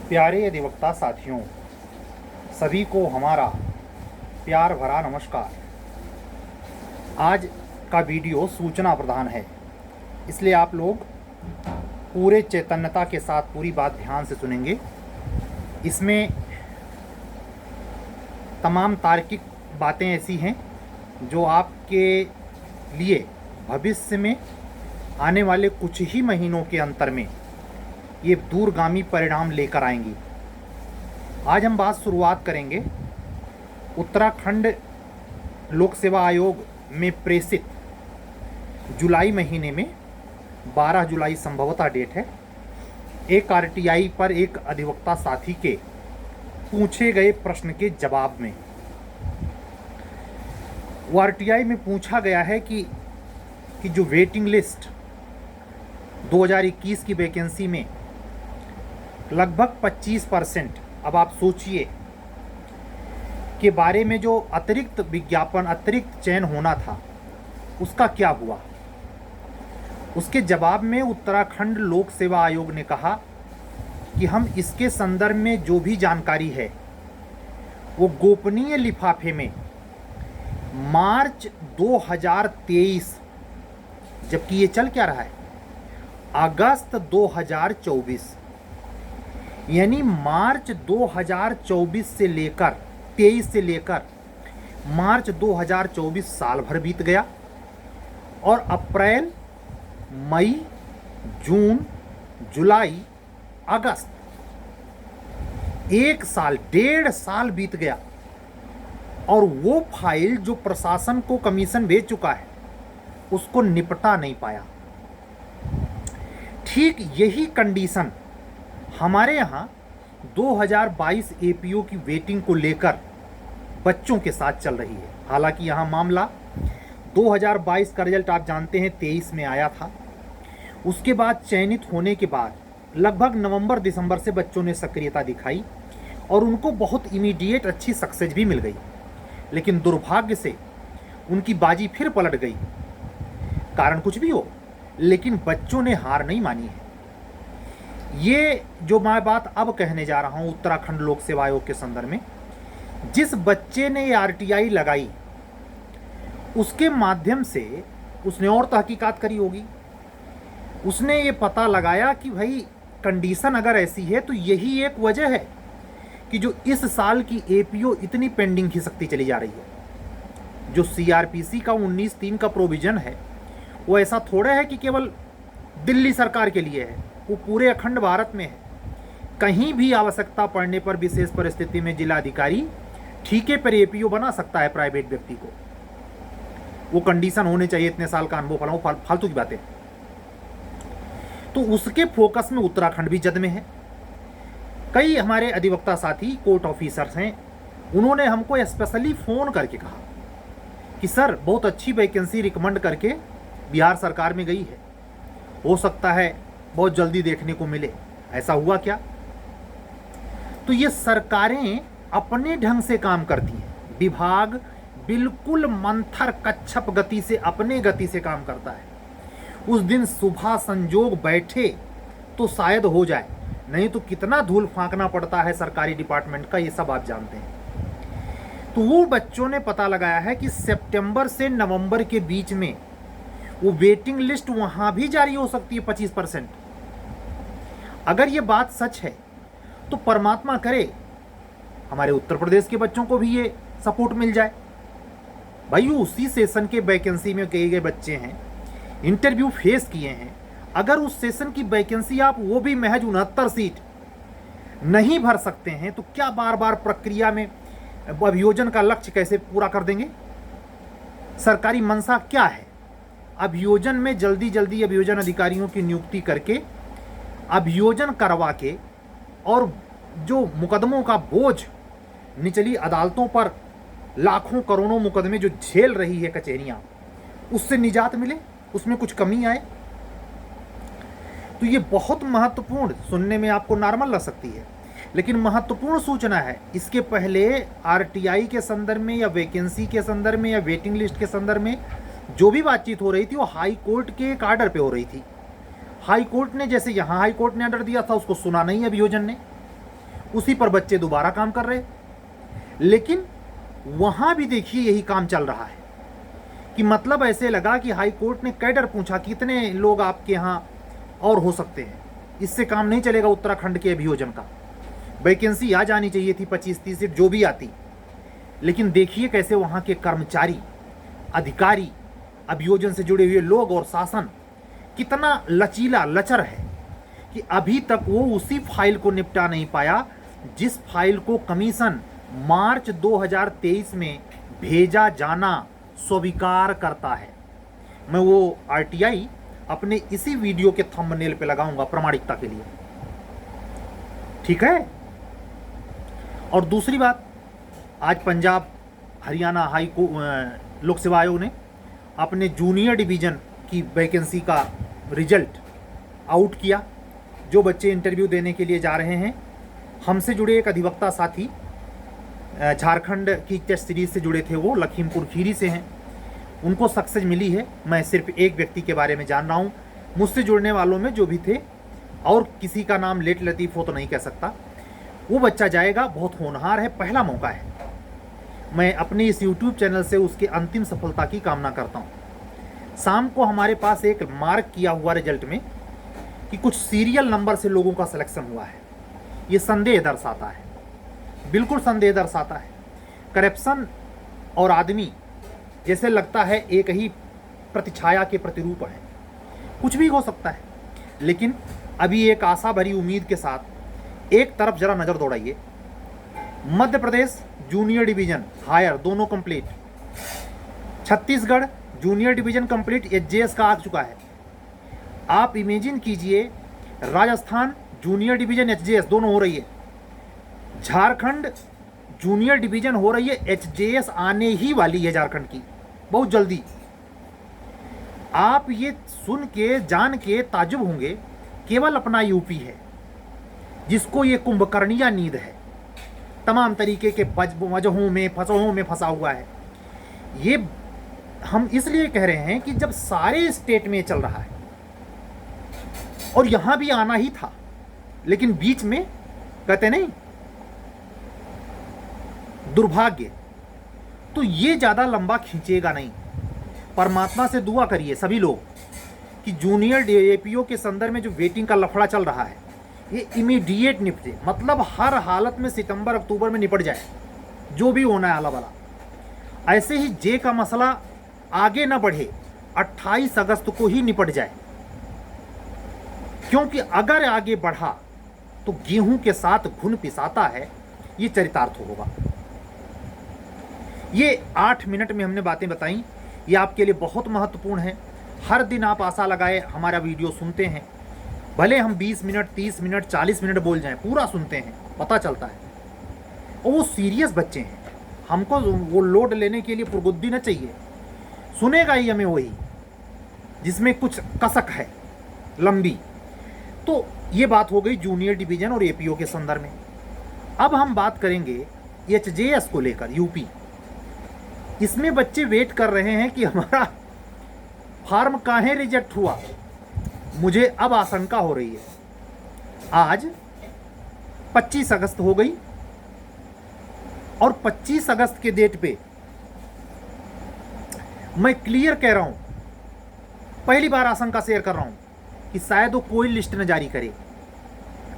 प्यारे अधिवक्ता साथियों, सभी को हमारा प्यार भरा नमस्कार। आज का वीडियो सूचना प्रधान है, इसलिए आप लोग पूरे चैतन्यता के साथ पूरी बात ध्यान से सुनेंगे। इसमें तमाम तार्किक बातें ऐसी हैं जो आपके लिए भविष्य में आने वाले कुछ ही महीनों के अंतर में ये दूरगामी परिणाम लेकर आएंगी। आज हम बात शुरुआत करेंगे उत्तराखंड लोक सेवा आयोग में प्रेषित जुलाई महीने में 12 जुलाई संभवतः डेट है, एक आरटीआई पर एक अधिवक्ता साथी के पूछे गए प्रश्न के जवाब में। वो आरटीआई में पूछा गया है कि जो वेटिंग लिस्ट 2021 की वैकेंसी में लगभग 25%, अब आप सोचिए, के बारे में जो अतिरिक्त विज्ञापन, अतिरिक्त चयन होना था, उसका क्या हुआ। उसके जवाब में उत्तराखंड लोक सेवा आयोग ने कहा कि हम इसके संदर्भ में जो भी जानकारी है वो गोपनीय लिफाफे में मार्च 2023, जबकि ये चल क्या रहा है अगस्त 2024, यानी मार्च 2024 से लेकर 23 से लेकर मार्च 2024 साल भर बीत गया और अप्रैल, मई, जून, जुलाई, अगस्त, एक साल, 1.5 साल बीत गया और वो फाइल जो प्रशासन को कमीशन भेज चुका है उसको निपटा नहीं पाया। ठीक यही कंडीशन हमारे यहाँ 2022 एपीओ की वेटिंग को लेकर बच्चों के साथ चल रही है। हालांकि यहाँ मामला 2022 का रिजल्ट आप जानते हैं 23 में आया था। उसके बाद चयनित होने के बाद लगभग नवंबर दिसंबर से बच्चों ने सक्रियता दिखाई और उनको बहुत इमीडिएट अच्छी सक्सेस भी मिल गई, लेकिन दुर्भाग्य से उनकी बाजी फिर पलट गई। कारण कुछ भी हो, लेकिन बच्चों ने हार नहीं मानी है। ये जो मैं बात अब कहने जा रहा हूँ उत्तराखंड लोक सेवा आयोग के संदर्भ में, जिस बच्चे ने ये आरटीआई लगाई उसके माध्यम से उसने और तहकीकात करी होगी। उसने ये पता लगाया कि भाई कंडीशन अगर ऐसी है तो यही एक वजह है कि जो इस साल की एपीओ इतनी पेंडिंग खिसकती चली जा रही है। जो सीआरपीसी का 19(3) का प्रोविजन है वो ऐसा थोड़ा है कि केवल दिल्ली सरकार के लिए है, वो पूरे अखंड भारत में है। कहीं भी आवश्यकता पड़ने पर विशेष परिस्थिति में जिलाधिकारी ठीके पर एपीओ बना सकता है प्राइवेट व्यक्ति को। वो कंडीशन होने चाहिए, इतने साल का अनुभव, फलाओ फालतू की बातें। तो उसके फोकस में उत्तराखंड भी जद में है। कई हमारे अधिवक्ता साथी कोर्ट ऑफिसर्स हैं, उन्होंने हमको स्पेशली फ़ोन करके कहा कि सर बहुत अच्छी वैकेंसी रिकमेंड करके बिहार सरकार में गई है, हो सकता है बहुत जल्दी देखने को मिले। ऐसा हुआ क्या? तो ये सरकारें अपने ढंग से काम करती हैं। विभाग बिल्कुल मंथर कच्छप गति से, अपने गति से काम करता है। उस दिन सुबह संजोग बैठे तो शायद हो जाए, नहीं तो कितना धूल फांकना पड़ता है सरकारी डिपार्टमेंट का, ये सब आप जानते हैं। तो वो बच्चों ने पता लगाया है कि सितंबर से नवंबर के बीच में वो वेटिंग लिस्ट वहां भी जारी हो सकती है 25%। अगर ये बात सच है तो परमात्मा करे हमारे उत्तर प्रदेश के बच्चों को भी ये सपोर्ट मिल जाए। भाई उसी सेशन के वैकेंसी में कई गए बच्चे हैं, इंटरव्यू फेस किए हैं। अगर उस सेशन की वैकेंसी आप वो भी महज 69 सीट नहीं भर सकते हैं तो क्या बार बार प्रक्रिया में अभियोजन का लक्ष्य कैसे पूरा कर देंगे? सरकारी मंशा क्या है? अभियोजन में जल्दी जल्दी अभियोजन अधिकारियों की नियुक्ति करके अभियोजन करवा के और जो मुकदमों का बोझ निचली अदालतों पर लाखों करोड़ों मुकदमे जो झेल रही है कचहरियां, उससे निजात मिले, उसमें कुछ कमी आए। तो ये बहुत महत्वपूर्ण, सुनने में आपको नॉर्मल लग सकती है लेकिन महत्वपूर्ण सूचना है। इसके पहले आरटीआई के संदर्भ में या वैकेंसी के संदर्भ में या वेटिंग लिस्ट के संदर्भ में जो भी बातचीत हो रही थी वो हाई कोर्ट के एक आर्डर पे हो रही थी। हाई कोर्ट ने, जैसे यहाँ हाई कोर्ट ने ऑर्डर दिया था, उसको सुना नहीं अभियोजन ने। उसी पर बच्चे दोबारा काम कर रहे। लेकिन वहां भी देखिए यही काम चल रहा है कि मतलब ऐसे लगा कि हाई कोर्ट ने कैडर पूछा कितने लोग आपके यहाँ और हो सकते हैं, इससे काम नहीं चलेगा उत्तराखंड के अभियोजन का। वैकेंसी आ जानी चाहिए थी 25-30 सीट जो भी आती, लेकिन देखिए कैसे वहाँ के कर्मचारी, अधिकारी, अभियोजन से जुड़े हुए लोग और शासन कितना लचीला लचर है कि अभी तक वो उसी फाइल को निपटा नहीं पाया जिस फाइल को कमीशन मार्च 2023 में भेजा जाना स्वीकार करता है। मैं वो आरटीआई अपने इसी वीडियो के थंबनेल पे लगाऊंगा प्रमाणिकता के लिए, ठीक है। और दूसरी बात, आज पंजाब हरियाणा लोक सेवा आयोग ने अपने जूनियर डिवीजन की वैकेंसी का रिजल्ट आउट किया। जो बच्चे इंटरव्यू देने के लिए जा रहे हैं, हमसे जुड़े एक अधिवक्ता साथी झारखंड की टेस्ट सीरीज से जुड़े थे, वो लखीमपुर खीरी से हैं, उनको सक्सेस मिली है। मैं सिर्फ एक व्यक्ति के बारे में जान रहा हूँ, मुझसे जुड़ने वालों में जो भी थे, और किसी का नाम लेट लतीफ़ हो तो नहीं कह सकता। वो बच्चा जाएगा, बहुत होनहार है, पहला मौका है। मैं अपने इस YouTube चैनल से उसके अंतिम सफलता की कामना करता हूँ। शाम को हमारे पास एक मार्क किया हुआ रिजल्ट में कि कुछ सीरियल नंबर से लोगों का सिलेक्शन हुआ है। ये संदेह दर्शाता है, बिल्कुल संदेह दर्शाता है। करप्शन और आदमी जैसे लगता है एक ही प्रतिछाया के प्रतिरूप है, कुछ भी हो सकता है। लेकिन अभी एक आशा भरी उम्मीद के साथ एक तरफ जरा नज़र दौड़ाइए। Madhya Pradesh junior division higher दोनों complete, Chhattisgarh junior division complete, HJS का आ चुका है। आप इमेजिन कीजिए, राजस्थान जूनियर डिवीजन एचजेएस दोनों हो रही है, झारखंड जूनियर डिवीजन हो रही है, एचजेएस आने ही वाली है झारखंड की बहुत जल्दी। आप ये सुन के जान के ताजुब होंगे, केवल अपना यूपी है जिसको ये कुंभकर्णिया नींद है, तमाम तरीके के वजहों में फसहों में फंसा हुआ है। ये हम इसलिए कह रहे हैं कि जब सारे स्टेट में चल रहा है और यहां भी आना ही था, लेकिन बीच में कहते नहीं दुर्भाग्य, तो ये ज्यादा लंबा खींचेगा नहीं। परमात्मा से दुआ करिए सभी लोग कि जूनियर एपीओ के संदर्भ में जो वेटिंग का लफड़ा चल रहा है ये इमीडिएट निपटे, मतलब हर हालत में सितंबर अक्टूबर में निपट जाए, जो भी होना है आला वाला। ऐसे ही जे का मसला आगे ना बढ़े, 28 अगस्त को ही निपट जाए, क्योंकि अगर आगे बढ़ा तो गेहूं के साथ घुन पिसाता है, ये चरितार्थ होगा। ये 8 मिनट में हमने बातें बताई, ये आपके लिए बहुत महत्वपूर्ण है। हर दिन आप आशा लगाए हमारा वीडियो सुनते हैं, भले हम 20 मिनट 30 मिनट 40 मिनट बोल जाएं, पूरा सुनते हैं, पता चलता है। और वो सीरियस बच्चे हैं, हमको वो लोड लेने के लिए पुरगुद्दी न चाहिए, सुनेगा ही हमें वही जिसमें कुछ कसक है लंबी। तो ये बात हो गई जूनियर डिवीजन और एपीओ के संदर्भ में। अब हम बात करेंगे एचजेएस को लेकर, यूपी। इसमें बच्चे वेट कर रहे हैं कि हमारा फार्म काहे रिजेक्ट हुआ। मुझे अब आशंका हो रही है, आज 25 अगस्त हो गई और 25 अगस्त के डेट पे मैं क्लियर कह रहा हूं, पहली बार आशंका शेयर कर रहा हूं कि शायद वो कोई लिस्ट न जारी करे।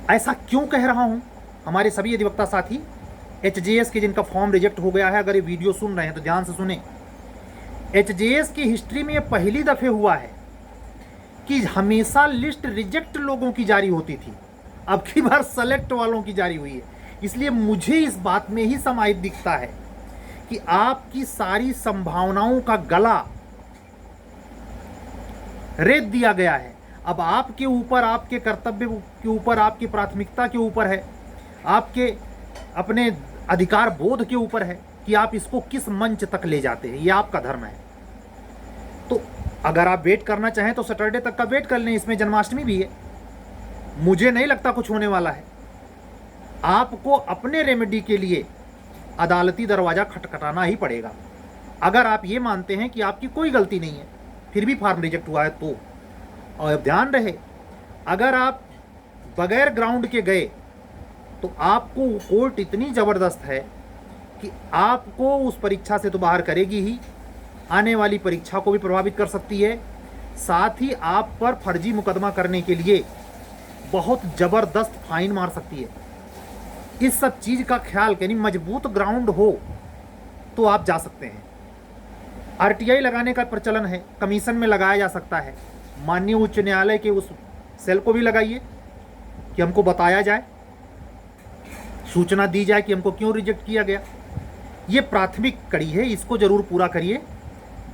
ऐसा क्यों कह रहा हूं? हमारे सभी अधिवक्ता साथी एचजेएस के जिनका फॉर्म रिजेक्ट हो गया है, अगर ये वीडियो सुन रहे हैं तो ध्यान से सुने। एचजेएस की हिस्ट्री में ये पहली दफे हुआ है कि हमेशा लिस्ट रिजेक्ट लोगों की जारी होती थी, अब की बार सेलेक्ट वालों की जारी हुई है। इसलिए मुझे इस बात में ही समाहित दिखता है कि आपकी सारी संभावनाओं का गला रेत दिया गया है। अब आपके ऊपर, आपके कर्तव्य के ऊपर, आपकी प्राथमिकता के ऊपर है, आपके अपने अधिकार बोध के ऊपर है कि आप इसको किस मंच तक ले जाते हैं, ये आपका धर्म है। तो अगर आप वेट करना चाहें तो सैटरडे तक का वेट कर लें, इसमें जन्माष्टमी भी है। मुझे नहीं लगता कुछ होने वाला है। आपको अपने रेमेडी के लिए अदालती दरवाज़ा खटखटाना ही पड़ेगा। अगर आप ये मानते हैं कि आपकी कोई गलती नहीं है फिर भी फार्म रिजेक्ट हुआ है तो, और ध्यान रहे, अगर आप बगैर ग्राउंड के गए तो आपको कोर्ट इतनी ज़बरदस्त है कि आपको उस परीक्षा से तो बाहर करेगी ही, आने वाली परीक्षा को भी प्रभावित कर सकती है, साथ ही आप पर फर्जी मुकदमा करने के लिए बहुत ज़बरदस्त फाइन मार सकती है। इस सब चीज़ का ख्याल, यानी मजबूत ग्राउंड हो तो आप जा सकते हैं। आरटीआई लगाने का प्रचलन है, कमीशन में लगाया जा सकता है। माननीय उच्च न्यायालय के उस सेल को भी लगाइए कि हमको बताया जाए, सूचना दी जाए कि हमको क्यों रिजेक्ट किया गया। ये प्राथमिक कड़ी है, इसको जरूर पूरा करिए।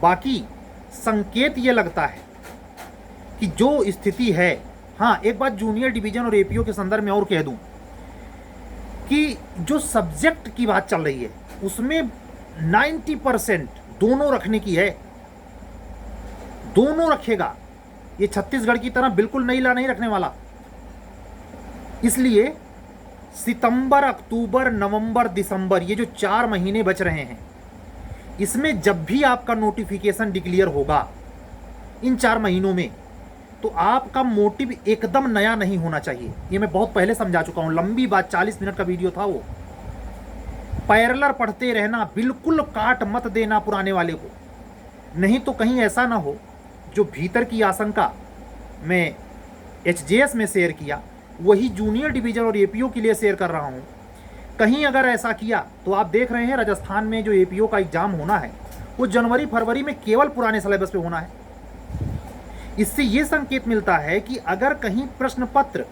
बाकी संकेत ये लगता है कि जो स्थिति है, हाँ एक बात जूनियर डिवीजन और एपीओ के संदर्भ में और कह दूं कि जो सब्जेक्ट की बात चल रही है उसमें 90% दोनों रखने की है, दोनों रखेगा। ये छत्तीसगढ़ की तरह बिल्कुल नहीं रखने वाला। इसलिए सितंबर, अक्टूबर, नवंबर, दिसंबर, ये जो 4 महीने बच रहे हैं, इसमें जब भी आपका नोटिफिकेशन डिक्लेयर होगा इन 4 महीनों में, तो आपका मोटिव एकदम नया नहीं होना चाहिए। ये मैं बहुत पहले समझा चुका हूं, लंबी बात, 40 मिनट का वीडियो था वो। पैरेलल पढ़ते रहना, बिल्कुल काट मत देना पुराने वाले को, नहीं तो कहीं ऐसा ना हो जो भीतर की आशंका मैं एचजेएस में शेयर किया वही जूनियर डिवीजन और एपीओ के लिए शेयर कर रहा हूं। कहीं अगर ऐसा किया तो आप देख रहे हैं राजस्थान में जो एपीओ का एग्जाम होना है वो जनवरी फरवरी में केवल पुराने सिलेबस पे होना है। इससे ये संकेत मिलता है कि अगर कहीं प्रश्न पत्र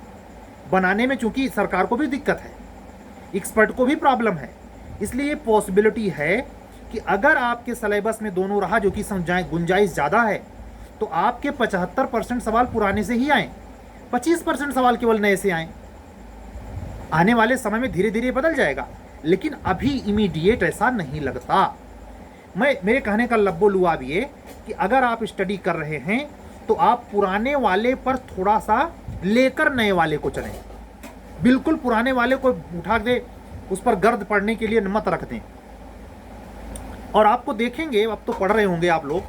बनाने में, चूंकि सरकार को भी दिक्कत है, एक्सपर्ट को भी प्रॉब्लम है, इसलिए पॉसिबिलिटी है कि अगर आपके सिलेबस में दोनों रहा, जो कि गुंजाइश ज़्यादा है, तो आपके 75% सवाल पुराने से ही आए, 25% सवाल केवल नए से आए। आने वाले समय में धीरे धीरे बदल जाएगा, लेकिन अभी इमीडिएट ऐसा नहीं लगता। मेरे कहने का लब्बो लुआब ये कि अगर आप स्टडी कर रहे हैं तो आप पुराने वाले पर थोड़ा सा लेकर नए वाले को चलें। बिल्कुल पुराने वाले को उठा दे, उस पर गर्द पड़ने के लिए मत रख दें। और आपको देखेंगे, अब तो पढ़ रहे होंगे आप लोग,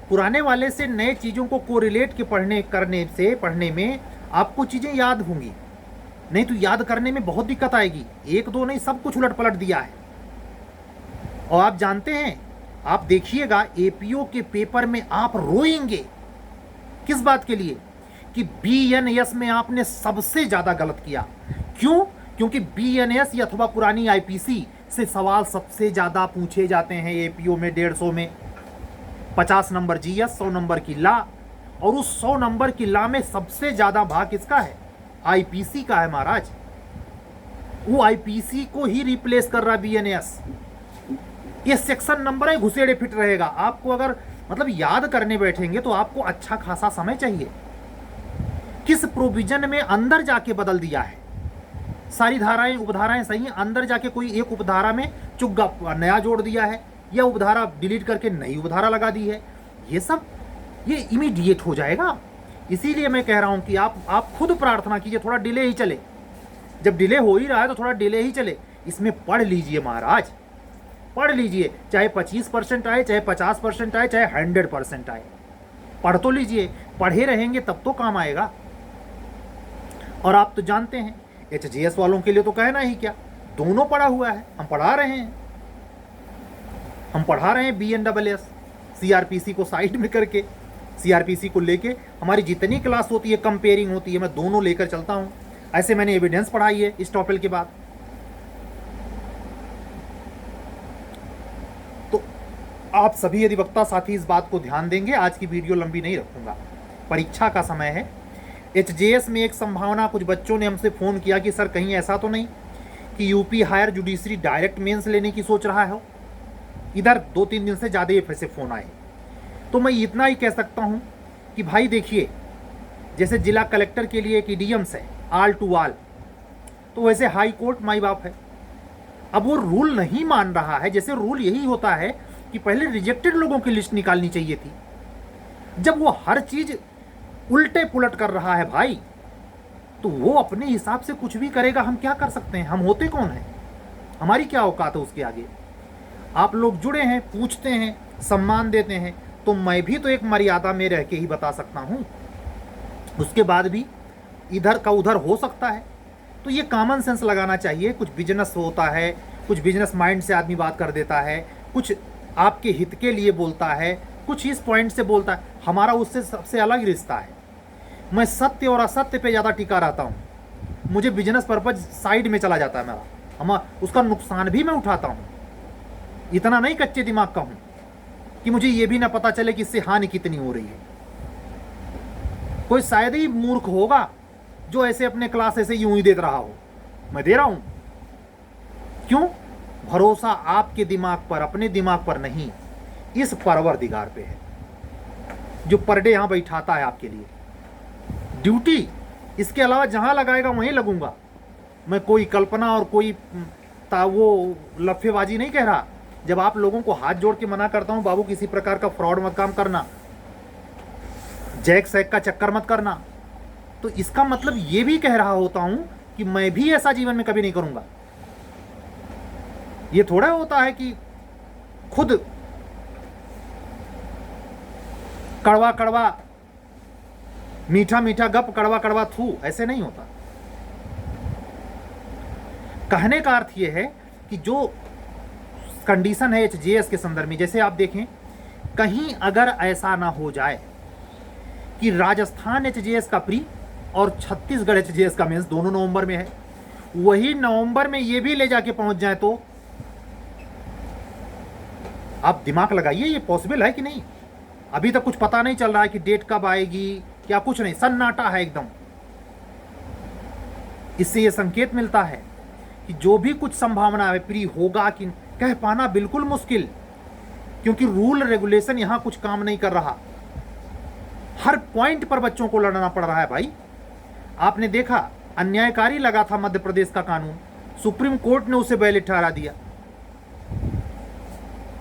पुराने वाले से नए चीज़ों को कोरिलेट के पढ़ने में आपको चीज़ें याद होंगी, नहीं तो याद करने में बहुत दिक्कत आएगी। एक दो नहीं, सब कुछ उलट पलट दिया है। और आप जानते हैं, आप देखिएगा एपीओ के पेपर में आप रोएंगे। किस बात के लिए? कि बीएनएस में आपने सबसे ज्यादा गलत किया। क्यों? क्योंकि बीएनएस या अथवा पुरानी आईपीसी से सवाल सबसे ज्यादा पूछे जाते हैं एपीओ में। 150 में 50 नंबर जीएस, 100 नंबर की ला, और उस 100 नंबर की ला में सबसे ज्यादा भाग किसका है? आईपीसी का है महाराज। वो आईपीसी को ही रिप्लेस कर रहा बीएनएस। ये सेक्शन नंबर है, घुसेड़े फिट रहेगा। आपको अगर मतलब याद करने बैठेंगे तो आपको अच्छा खासा समय चाहिए। किस प्रोविजन में अंदर जाके बदल दिया है, सारी धाराएं उपधाराएं सही हैं, अंदर जाके कोई एक उपधारा में चुग्गा नया जोड़ दिया है, या उपधारा डिलीट करके नई उपधारा लगा दी है, ये सब ये इमीडिएट हो जाएगा। इसीलिए मैं कह रहा हूं कि आप खुद प्रार्थना कीजिए, थोड़ा डिले ही चले। जब डिले हो ही रहा है तो थोड़ा डिले ही चले। इसमें पढ़ लीजिए महाराज, पढ़ लीजिए, चाहे 25% आए, चाहे 50% आए, चाहे 100% आए, पढ़ तो लीजिए। पढ़े रहेंगे तब तो काम आएगा। और आप तो जानते हैं एचजीएस वालों के लिए तो कहना ही क्या, दोनों पढ़ा हुआ है। हम पढ़ा रहे हैं बीएनडब्ल्यूएस, सीआरपीसी को साइड में करके, सीआरपीसी को लेके हमारी जितनी क्लास होती है, कंपेयरिंग होती है, मैं दोनों लेकर चलता हूं। ऐसे मैंने एविडेंस पढ़ाई है इस टॉपिक के बाद। तो आप सभी अधिवक्ता साथी इस बात को ध्यान देंगे। आज की वीडियो लंबी नहीं रखूंगा, परीक्षा का समय है। एचजेएस में एक संभावना, कुछ बच्चों ने हमसे फ़ोन किया कि सर कहीं ऐसा तो नहीं कि UP higher judiciary direct mains लेने की सोच रहा है। इधर 2-3 दिन से ज़्यादा ये ऐसे फ़ोन आए। तो मैं इतना ही कह सकता हूँ कि भाई देखिए, जैसे जिला कलेक्टर के लिए एक ईडीएम्स है आल टू आल, तो वैसे हाई कोर्ट माई बाप है। अब वो रूल नहीं मान रहा है। जैसे रूल यही होता है कि पहले रिजेक्टेड लोगों की लिस्ट निकालनी चाहिए थी। जब वो हर चीज़ उल्टे पुलट कर रहा है भाई, तो वो अपने हिसाब से कुछ भी करेगा। हम क्या कर सकते हैं? हम होते कौन हैं? हमारी क्या औकात है उसके आगे? आप लोग जुड़े हैं, पूछते हैं, सम्मान देते हैं, तो मैं भी तो एक मर्यादा में रह के ही बता सकता हूँ। उसके बाद भी इधर का उधर हो सकता है। तो ये कॉमन सेंस लगाना चाहिए। कुछ बिजनेस होता है, कुछ बिजनेस माइंड से आदमी बात कर देता है, कुछ आपके हित के लिए बोलता है, कुछ इस पॉइंट से बोलता है। हमारा उससे सबसे अलग रिश्ता है। मैं सत्य और असत्य पे ज़्यादा टिका रहता हूँ। मुझे बिजनेस पर्पज साइड में चला जाता है मेरा, उसका नुकसान भी मैं उठाता हूँ। इतना नहीं कच्चे दिमाग का हूँ कि मुझे ये भी ना पता चले कि इससे हानि कितनी हो रही है। कोई शायद ही मूर्ख होगा जो ऐसे अपने क्लास ऐसे यूं ही देता रहा हो। मैं दे रहा हूं। क्यों? भरोसा आपके दिमाग पर, अपने दिमाग पर नहीं, इस परवरदिगार पे है जो पर डे यहां बैठाता है आपके लिए। ड्यूटी इसके अलावा जहां लगाएगा वहीं लगूंगा। मैं कोई कल्पना और कोई वो लफेबाजी नहीं कह रहा। जब आप लोगों को हाथ जोड़ के मना करता हूं, बाबू किसी प्रकार का फ्रॉड मत काम करना, जैक सैक का चक्कर मत करना, तो इसका मतलब ये भी कह रहा होता हूं कि मैं भी ऐसा जीवन में कभी नहीं करूंगा। ये थोड़ा होता है कि खुद कड़वा कड़वा मीठा मीठा गप, कड़वा कड़वा थू, ऐसे नहीं होता। कहने का अर्थ यह है कि जो कंडीशन है एचजीएस के संदर्भ में, जैसे आप देखें, कहीं अगर ऐसा ना हो जाए कि राजस्थान एचजीएस का प्री और छत्तीसगढ़ एचजीएस का मेंस दोनों नवंबर में है, वही नवंबर में ये भी ले जाके पहुंच जाए, तो आप दिमाग लगाइए ये पॉसिबल है कि नहीं। अभी तक कुछ पता नहीं चल रहा है कि डेट कब आएगी, क्या कुछ नहीं, सन्नाटा है एकदम। इससे ये संकेत मिलता है कि जो भी कुछ संभावना है प्री होगा कि कह पाना बिल्कुल मुश्किल, क्योंकि रूल रेगुलेशन यहां कुछ काम नहीं कर रहा। हर पॉइंट पर बच्चों को लड़ना पड़ रहा है भाई। आपने देखा अन्यायकारी लगा था मध्य प्रदेश का कानून, सुप्रीम कोर्ट ने उसे वैलिड ठहरा दिया।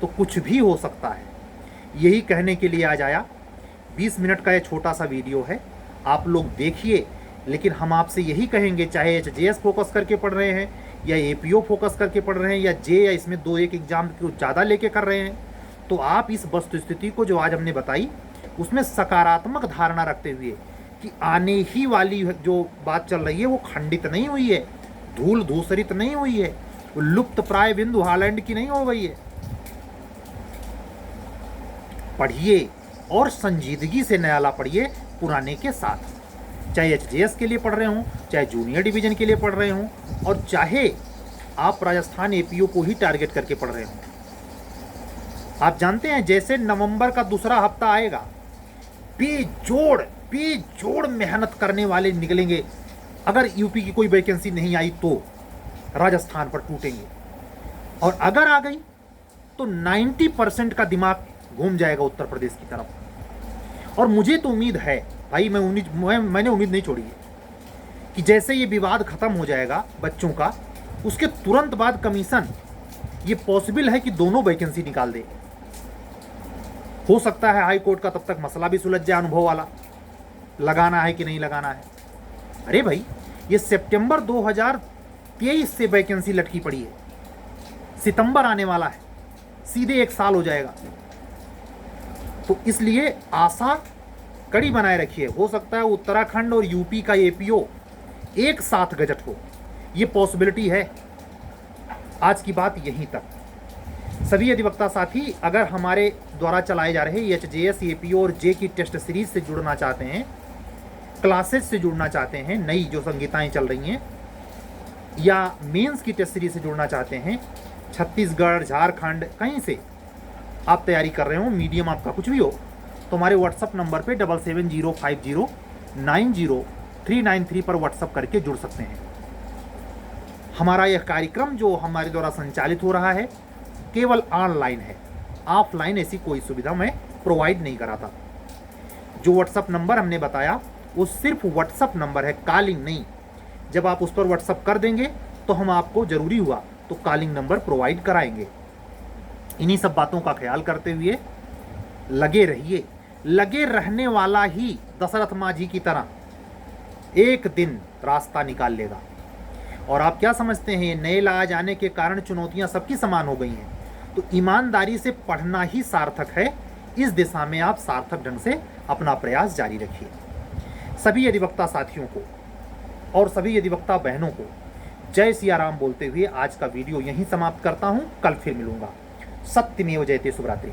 तो कुछ भी हो सकता है, यही कहने के लिए आज आया। 20 मिनट का ये छोटा सा वीडियो है, आप लोग देखिए। लेकिन हम आपसे यही कहेंगे, चाहे एचजीएस फोकस करके पढ़ रहे हैं या एपीओ फोकस करके पढ़ रहे हैं या जे या इसमें 2-1 एग्जाम को ज़्यादा लेके कर रहे हैं, तो आप इस वस्तुस्थिति को जो आज हमने बताई उसमें सकारात्मक धारणा रखते हुए कि आने ही वाली जो बात चल रही है वो खंडित नहीं हुई है, धूल धूसरित नहीं हुई है, वो लुप्त प्राय बिंदु हालैंड की नहीं हो गई है। पढ़िए और संजीदगी से न्यायाला पढ़िए पुराने के साथ, चाहे एचजीएस के लिए पढ़ रहे हों, चाहे जूनियर डिवीजन के लिए पढ़ रहे हों, और चाहे आप राजस्थान एपीओ को ही टारगेट करके पढ़ रहे हों। आप जानते हैं जैसे नवंबर का दूसरा हफ्ता आएगा, बेजोड़ मेहनत करने वाले निकलेंगे। अगर यूपी की कोई वैकेंसी नहीं आई तो राजस्थान पर टूटेंगे, और अगर आ गई तो 90% का दिमाग घूम जाएगा उत्तर प्रदेश की तरफ। और मुझे तो उम्मीद है भाई, मैंने उम्मीद नहीं छोड़ी है कि जैसे ये विवाद खत्म हो जाएगा बच्चों का, उसके तुरंत बाद कमीशन, ये पॉसिबल है कि दोनों वैकेंसी निकाल दे। हो सकता है हाई कोर्ट का तब तक मसला भी सुलझ जाए, अनुभव वाला, लगाना है कि नहीं लगाना है। अरे भाई, ये सितंबर 2023 से वैकेंसी लटकी पड़ी है, सितंबर आने वाला है, सीधे 1 साल हो जाएगा। तो इसलिए आशा कड़ी बनाए रखिए। हो सकता है उत्तराखंड और यूपी का एपीओ एक साथ गजट हो, ये पॉसिबिलिटी है। आज की बात यहीं तक। सभी अधिवक्ता साथी अगर हमारे द्वारा चलाए जा रहे एचजीएस, एपीओ और जे की टेस्ट सीरीज से जुड़ना चाहते हैं, क्लासेस से जुड़ना चाहते हैं, नई जो संहिताएं चल रही हैं, या मेंस की टेस्ट सीरीज से जुड़ना चाहते हैं, छत्तीसगढ़, झारखंड, कहीं से आप तैयारी कर रहे हो, मीडियम आपका कुछ भी हो, तो हमारे व्हाट्सअप नंबर पे 7705090393 पर व्हाट्सअप करके जुड़ सकते हैं। हमारा यह कार्यक्रम जो हमारे द्वारा संचालित हो रहा है केवल ऑनलाइन है, ऑफलाइन ऐसी कोई सुविधा मैं प्रोवाइड नहीं कराता। जो व्हाट्सअप नंबर हमने बताया वो सिर्फ व्हाट्सअप नंबर है, कॉलिंग नहीं। जब आप उस पर व्हाट्सअप कर देंगे तो हम आपको ज़रूरी हुआ तो कॉलिंग नंबर प्रोवाइड कराएंगे। इन्हीं सब बातों का ख्याल करते हुए लगे रहिए। लगे रहने वाला ही दशरथ माझी की तरह एक दिन रास्ता निकाल लेगा। और आप क्या समझते हैं, नए लाए जाने के कारण चुनौतियां सबकी समान हो गई हैं, तो ईमानदारी से पढ़ना ही सार्थक है। इस दिशा में आप सार्थक ढंग से अपना प्रयास जारी रखिए। सभी अधिवक्ता साथियों को और सभी अधिवक्ता बहनों को जय सिया राम बोलते हुए आज का वीडियो यहीं समाप्त करता हूं। कल फिर मिलूंगा। सत्यमेव जयते। शुभ रात्रि।